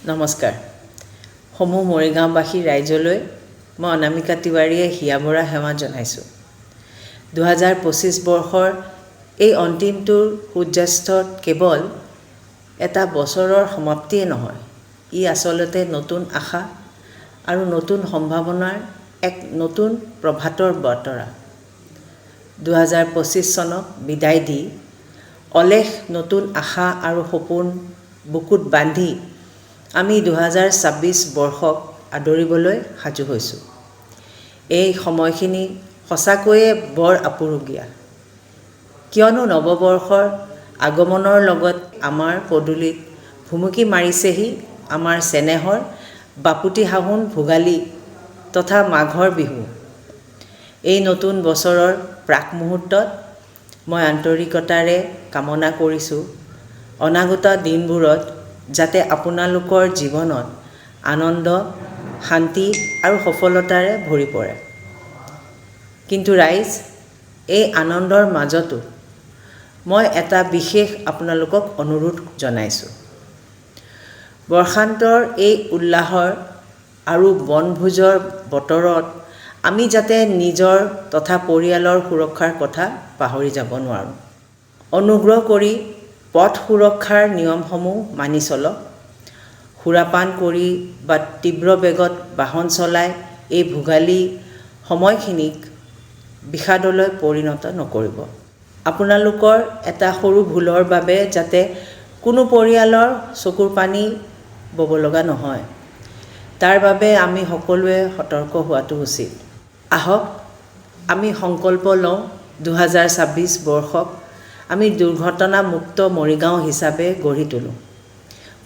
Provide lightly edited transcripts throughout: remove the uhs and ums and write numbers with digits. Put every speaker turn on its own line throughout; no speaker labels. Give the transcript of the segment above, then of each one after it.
নমস্কাৰ। সমূহ মৰিগাঁওবাসী ৰাইজলৈ মই অনামিকা তিৱাৰীয়ে হিয়াভৰা সেৱা জনাইছোঁ। 2025 বৰ্ষৰ এই অন্তিমটোৰ সূৰ্যাস্তত কেৱল এটা বছৰৰ সমাপ্তিয়ে নহয়, ই আচলতে নতুন আশা আৰু নতুন সম্ভাৱনাৰ এক নতুন প্ৰভাতৰ বতৰা। 2025 চনক বিদায় দি অলেখ নতুন আশা আৰু সপোন বুকুত বান্ধি আমি 2026 বৰ্ষক আদৰিবলৈ সাজু হৈছোঁ। এই সময়খিনি সঁচাকৈয়ে বৰ আপুৰুগীয়া, কিয়নো নৱবৰ্ষৰ আগমনৰ লগত আমাৰ পদূলিত ভুমুকি মাৰিছেহি আমাৰ চেনেহৰ বাপুতি সাহোন ভোগালী তথা মাঘৰ বিহু। এই নতুন বছৰৰ প্ৰাক মুহূৰ্তত মই আন্তৰিকতাৰে কামনা কৰিছোঁ অনাগত দিনবোৰত যাতে আপোনালোকৰ জীৱনত আনন্দ, শান্তি আৰু সফলতাৰে ভৰি পৰে। কিন্তু ৰাইজ, এই আনন্দৰ মাজতো মই এটা বিশেষ আপোনালোকক অনুৰোধ জনাইছোঁ। বৰ্ষান্তৰ এই উল্লাহৰ আৰু বনভোজৰ বতৰত আমি যাতে নিজৰ তথা পৰিয়ালৰ সুৰক্ষাৰ কথা পাহৰি যাব নোৱাৰোঁ। অনুগ্ৰহ কৰি পথ সুৰক্ষাৰ নিয়মসমূহ মানি চলক। সুৰাপান কৰি বা তীব্ৰ বেগত বাহন চলাই এই ভোগালী সময়খিনিক বিষাদলৈ পৰিণত নকৰিব। আপোনালোকৰ এটা সৰু ভুলৰ বাবে যাতে কোনো পৰিয়ালৰ চকুৰ পানী বব লগা নহয়, তাৰ বাবে আমি সকলোৱে সতৰ্ক হোৱাটো উচিত। আহক আমি সংকল্প লওঁ 2026 বৰ্ষক আমি দুৰ্ঘটনামুক্ত মৰিগাঁও হিচাপে গঢ়ি তোলোঁ।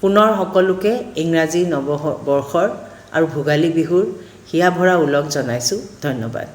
পুনৰ সকলোকে ইংৰাজী নৱবৰ্ষৰ আৰু ভোগালী বিহুৰ হিয়াভৰা ওলগ জনাইছোঁ। ধন্যবাদ।